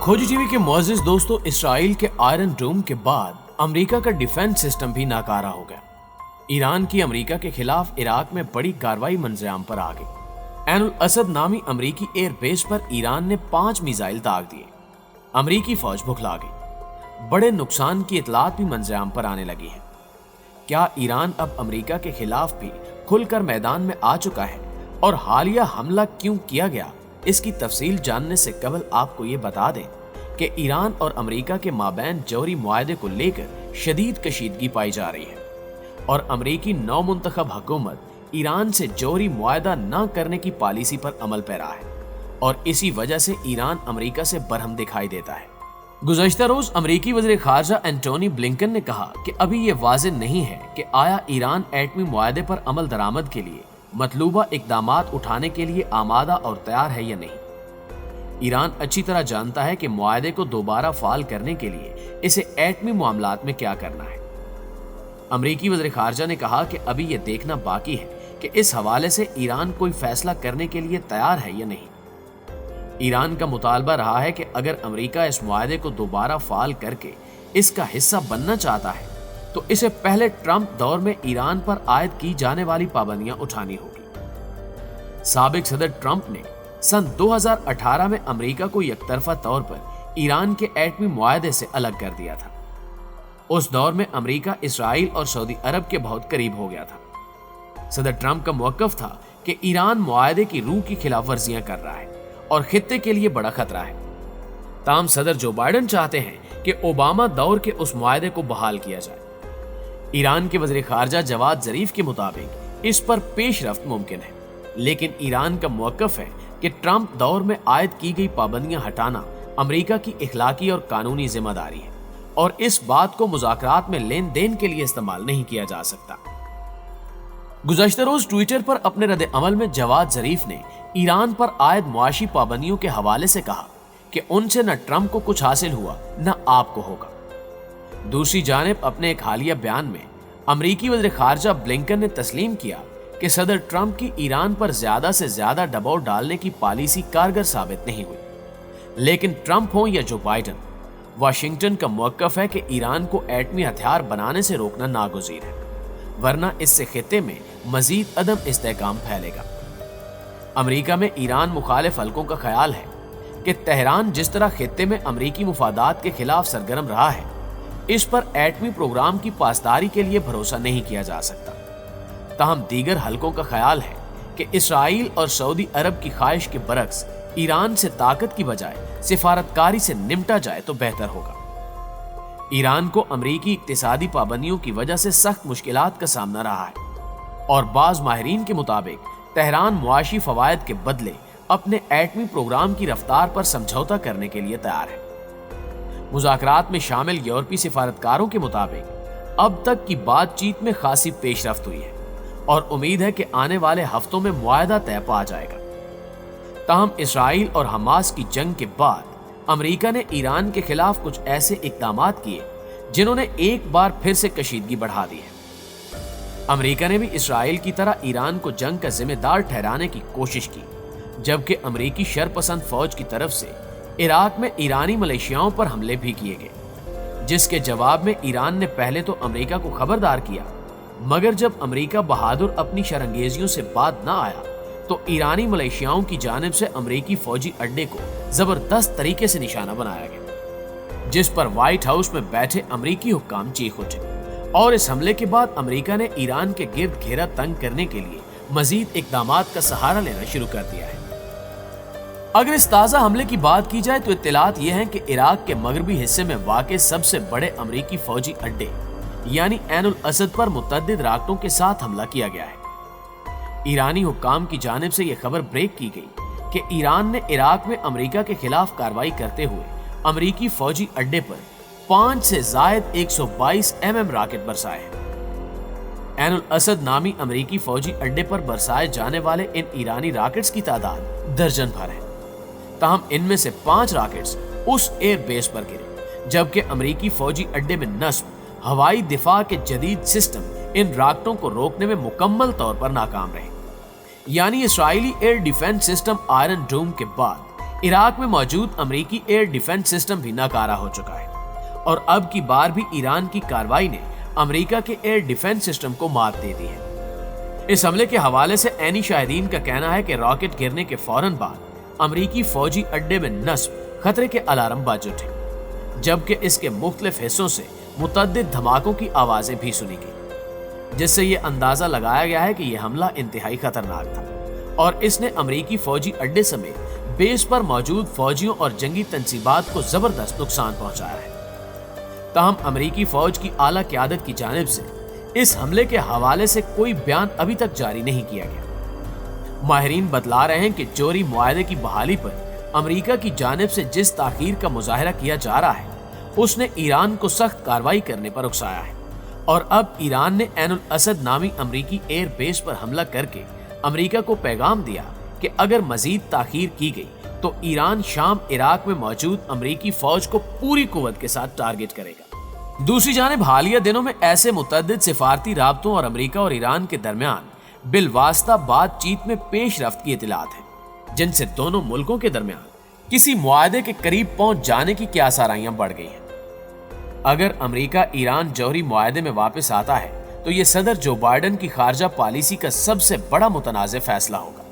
खोजी टीवी के मुअज़्ज़िज़ दोस्तों, इसराइल के आयरन डोम के बाद अमेरिका का डिफेंस सिस्टम भी नाकारा हो गया। ईरान की अमेरिका के खिलाफ इराक में बड़ी कार्रवाई मंजर-ए-आम पर आ गई। ऐनुल असद नामी अमेरिकी एयरबेस पर ईरान ने 5 मिसाइल दाग दिए। अमेरिकी फौज बुखला गई। बड़े नुकसान की इतलात भी मंजर-ए-आम पर आने लगी है। क्या ईरान अब अमेरिका के खिलाफ भी खुलकर मैदान में आ चुका है और हालिया हमला क्यों किया गया, इसकी तफसील जानने से कबल आपको ये बता दें कि ईरान और अमेरिका के माबैन जौहरी मुआहदे को लेकर शदीद कशीदगी पाई जा रही है और अमेरिकी नौमुंतखब हुकूमत ईरान से जौहरी मुआहदा न करने की पॉलिसी पर अमल पैरा है और इसी वजह से ईरान अमेरिका से बरहम दिखाई देता है। गुज़श्ता रोज अमेरिकी वज़ीर ख़ारजा एंटोनी ब्लिंकन ने कहा कि अभी ये वाज़ेह नहीं है कि आया ईरान एटमी मुआहदे पर अमल दरामद के लिए मतलूबा इक़दामात उठाने के लिए आमादा और तैयार है या नहीं। ईरान अच्छी तरह जानता है कि मुआहदे को दोबारा फ़ाल करने के लिए इसे एटमी मामलात में क्या करना है। अमेरिकी वज़ीर ख़ारजा ने कहा कि अभी ये देखना बाकी है कि इस हवाले से ईरान कोई फैसला करने के लिए तैयार है या नहीं। ईरान का मुतालबा रहा है कि अगर अमेरिका इस मुआहदे को दोबारा फ़ाल करके इसका हिस्सा बनना चाहता है तो इसे पहले ट्रंप दौर में ईरान पर आयद की जाने वाली पाबंदियां उठानी होगी। साबिक सदर ट्रंप ने सन 2018 में अमेरिका को यकतरफा तौर पर ईरान के एटमी मुआहदे से अलग कर दिया था। उस दौर में अमेरिका इसराइल और सऊदी अरब के बहुत करीब हो गया था। सदर ट्रंप का मौक़िफ़ था कि ईरान मुआहदे की रूह की खिलाफ वर्जियां कर रहा है और खित्ते के लिए बड़ा खतरा है। ताहम सदर जो बाइडेन चाहते हैं कि ओबामा दौर के उस मुआहदे को बहाल किया जाए। ईरान के वज़ीर ख़ारजा जवाद ज़रीफ के मुताबिक इस पर पेशरफ्त मुमकिन है, लेकिन ईरान का मौक़िफ़ है कि ट्रंप दौर में आयद की गई पाबंदियां हटाना अमेरिका की इखलाकी और कानूनी जिम्मेदारी है और इस बात को मुज़ाकरात में लेन देन के लिए इस्तेमाल नहीं किया जा सकता। गुज़श्ता रोज ट्विटर पर अपने रद्द अमल में जवाद ज़रीफ ने ईरान पर आयद मुआशी पाबंदियों के हवाले से कहा कि उनसे न ट्रंप को कुछ हासिल हुआ न आपको होगा। दूसरी जानिब अपने एक हालिया बयान में अमेरिकी वज़ीर ख़ारजा ब्लिंकन ने तस्लीम किया कि सदर ट्रंप की ईरान पर ज्यादा से ज्यादा दबाव डालने की पॉलिसी कारगर साबित नहीं हुई, लेकिन ट्रंप हो या जो बाइडेन, वाशिंगटन का मौक़िफ़ है कि ईरान को एटमी हथियार बनाने से रोकना नागुज़ीर है, वरना इससे खित्ते में मजीद अदम इस्तेहकाम फैलेगा। अमेरिका में ईरान मुखालिफ हलकों का ख्याल है कि तेहरान जिस तरह खित्ते में अमेरिकी मुफादात के खिलाफ सरगर्म रहा है, इस पर एटमी प्रोग्राम की पासदारी के लिए भरोसा नहीं किया जा सकता। ताहम दीगर हलकों का ख्याल है कि इसराइल और सऊदी अरब की ख्वाहिश के बरक्स ईरान से ताकत की बजाय सिफारतकारी से निपटा जाए तो बेहतर होगा। ईरान को अमेरिकी इक्तिसादी पाबंदियों की वजह से सख्त मुश्किलात का सामना रहा है और बाज़ माहिरीन के मुताबिक तेहरान मुआशी फवायद के बदले अपने एटमी प्रोग्राम की रफ्तार पर समझौता करने के लिए तैयार है। मुज़ाकरात में शामिल यूरोपीय सिफारतकारों के मुताबिक अब तक की बातचीत में खासी पेशरफ्त हुई है और उम्मीद है कि आने वाले हफ्तों में मुआहदा तय पा जाएगा। ताहम इसराइल और हमास की जंग के बाद अमेरिका ने ईरान के खिलाफ कुछ ऐसे इक़दामात किए जिन्होंने एक बार फिर से कशीदगी बढ़ा दी है। अमेरिका ने भी इसराइल की तरह ईरान को जंग का जिम्मेदार ठहराने की कोशिश की, जबकि अमेरिकी शरपसंद फौज की तरफ से इराक में ईरानी मलेशियाओं पर हमले भी किए गए, जिसके जवाब में ईरान ने पहले तो अमेरिका को खबरदार किया, मगर जब अमेरिका बहादुर अपनी शरंगेजियों से बात न आया तो ईरानी मलेशियाओं की जानिब से अमेरिकी फौजी अड्डे को जबरदस्त तरीके से निशाना बनाया गया, जिस पर व्हाइट हाउस में बैठे अमेरिकी हुक्काम चीख उठे और इस हमले के बाद अमेरिका ने ईरान के गिर्द घेरा तंग करने के लिए मजीद इक़दामात का सहारा लेना शुरू कर दिया है। अगर इस ताज़ा हमले की बात की जाए तो इत्तलात ये हैं कि इराक के मगरबी हिस्से में वाक़े सबसे बड़े अमेरिकी फौजी अड्डे यानी ऐनुल असद पर मुतअद्दिद रॉकेटों के साथ हमला किया गया है। ईरानी हुक्काम की जानिब से यह खबर ब्रेक की गई कि ईरान ने इराक में अमेरिका के खिलाफ कार्रवाई करते हुए अमेरिकी फौजी अड्डे पर 5 से ज़ायद 122 mm रॉकेट बरसाए हैं। ऐनुल असद नामी अमेरिकी फौजी अड्डे पर बरसाए जाने वाले इन ईरानी रॉकेट्स की तादाद दर्जन भर है। ताहम इनमें से 5 रॉकेट्स उस एयर बेस पर गिरे, जबकि अमेरिकी फौजी अड्डे में नस्ब हवाई दिफा के जदीद सिस्टम इन रॉकेटों को रोकने में मुकम्मल तौर पर नाकाम रहे। यानी इसराइली air defence system iron dome के बाद इराक में मौजूद अमेरिकी एयर डिफेंस सिस्टम भी नाकारा हो चुका है और अब की बार भी ईरान की कार्रवाई ने अमेरिका के एयर डिफेंस सिस्टम को मात दे दी है। इस हमले के हवाले से ऐनी शाहिदीन का कहना है कि रॉकेट गिरने के फौरन बाद अमेरिकी फौजी अड्डे में नस्ब खतरे के अलार्म बज उठे, जबकि इसके मुख्तलिफ हिस्सों से मुतअद्दिद धमाकों की आवाजें भी सुनी गई, जिससे ये अंदाजा लगाया गया है कि यह हमला इंतहाई खतरनाक था और इसने अमेरिकी फौजी अड्डे समेत बेस पर मौजूद फौजियों और जंगी तंसीबात को जबरदस्त नुकसान पहुंचाया है। ताहम अमेरिकी फौज की आला क़यादत की जानिब से इस हमले के हवाले से कोई बयान अभी तक जारी नहीं किया गया। माहिरीन बतला रहे हैं कि जोहरी मुआहदे की बहाली पर अमेरिका की जानिब से जिस ताखीर का मुजाहरा किया जा रहा है, उसने ईरान को सख्त कार्रवाई करने पर उकसाया है और अब ईरान ने ऐनुल असद नामी अमेरिकी एयर बेस पर हमला करके अमेरिका को पैगाम दिया कि अगर मजीद ताखीर की गई तो ईरान शाम इराक में मौजूद अमेरिकी फौज को पूरी कुव्वत के साथ टारगेट करेगा। दूसरी जानिब हालिया दिनों में ऐसे मुतअद्दिद सिफारती राबतों और अमेरिका और ईरान के दरमियान बिलवास्ता बातचीत में पेशरफ्त की इतलात है, जिनसे दोनों मुल्कों के दरमियान किसी मुआहदे के करीब पहुंच जाने की क्या आसाराइयां बढ़ गई हैं। अगर अमेरिका ईरान जौहरी मुआहदे में वापस आता है तो ये सदर जो बाइडेन की खारजा पॉलिसी का सबसे बड़ा मुतनाज़ फैसला होगा।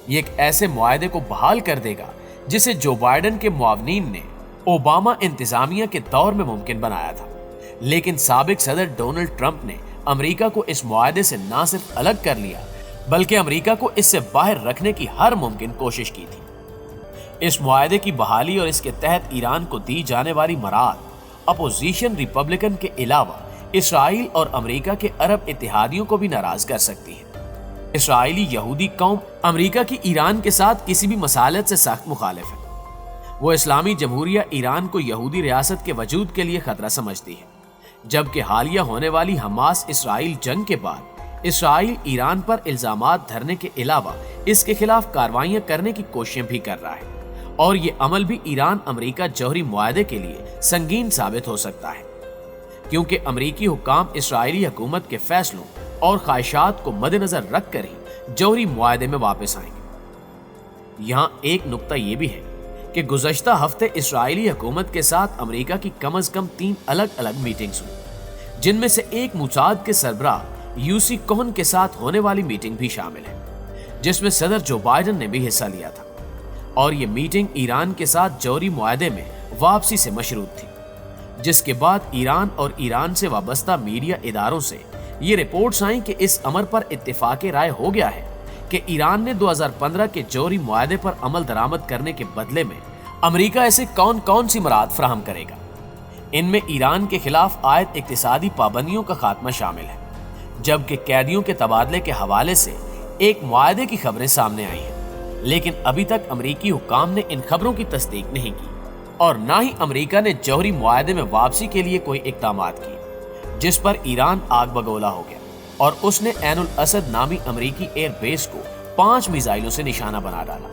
ये एक ऐसे मुआहदे को बहाल कर देगा जिसे जो बाइडेन के मुआवनीन ने ओबामा इंतजामिया के दौर में मुमकिन बनाया था, लेकिन साबिक सदर डोनाल्ड ट्रंप ने अमेरिका को इस मुआहदे से न सिर्फ अलग कर लिया बल्कि अमेरिका को इससे बाहर रखने की हर मुमकिन कोशिश की थी। इस मुआहदे की बहाली और इसके तहत ईरान को दी जाने वाली मराद अपोजिशन रिपब्लिकन के अलावा इसराइल और अमेरिका के अरब इत्तेहादियों को भी नाराज कर सकती है। इसराइली यहूदी कौम अमेरिका की ईरान के साथ किसी भी मसालत से सख्त मुखालिफ है। वो इस्लामी जमहूरिया ईरान को यहूदी रियासत के वजूद के लिए खतरा समझती है, जबकि हालिया होने वाली हमास इसराइल जंग के बाद इसराइल ईरान पर इल्जामात धरने के अलावा इसके खिलाफ कार्रवाइयां करने की कोशिशें भी कर रहा है और ये अमल भी ईरान अमेरिका जौहरी मुआहदे के लिए संगीन साबित हो सकता है, क्योंकि अमेरिकी हुक्काम इसराइली हुकूमत के फैसलों और ख्वाहिशात को मद्देनजर रखकर ही जौहरी मुआहदे में वापस आएंगे। यहाँ एक नुक्ता ये भी है कि गुज़श्ता हफ्ते इसराइली हुकूमत के साथ अमेरिका की कम अज कम 3 अलग अलग मीटिंग्स हुई, जिनमें से एक मुसाद के सरबराह यूसी कोहन के साथ होने वाली मीटिंग भी शामिल है, जिसमें सदर जो बाइडेन ने भी हिस्सा लिया था और ये मीटिंग ईरान के साथ जौहरी मुआहदे में वापसी से मशरूत थी, जिसके बाद ईरान और ईरान से वाबस्ता मीडिया इदारों से ये रिपोर्ट्स आई कि इस अमर पर इत्तेफाक राय हो गया है कि ईरान ने 2015 के जौहरी मुआहदे पर अमल दरामद करने के बदले में अमेरिका ऐसे कौन कौन सी मराद फराहम करेगा। इनमें ईरान के खिलाफ आयद इक्तिसादी पाबंदियों का खात्मा शामिल है, जबकि कैदियों के तबादले के हवाले से एक मुआहदे की खबरें सामने आई हैं, लेकिन अभी तक अमेरिकी हुक्काम ने इन खबरों की तस्दीक नहीं की और ना ही अमेरिका ने जौहरी मुआहदे में वापसी के लिए कोई इक़दामात किए, जिस पर ईरान आग बगोला हो गया और उसने ऐनुल असद नामी अमेरिकी एयर बेस को 5 मिसाइलों से निशाना बना डाला।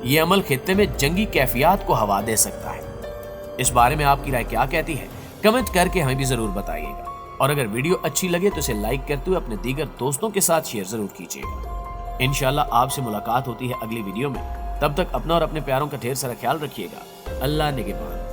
ये अमल खित्ते में जंगी कैफियत को हवा दे सकता है। इस बारे में आपकी राय क्या कहती है, कमेंट करके हमें भी जरूर बताइएगा और अगर वीडियो अच्छी लगे तो इसे लाइक करते हुए अपने दीगर दोस्तों के साथ शेयर जरूर कीजिएगा। इंशाल्लाह आपसे मुलाकात होती है अगली वीडियो में। तब तक अपना और अपने प्यारों का ढेर सारा ख्याल रखिएगा। अल्लाह निगहबान।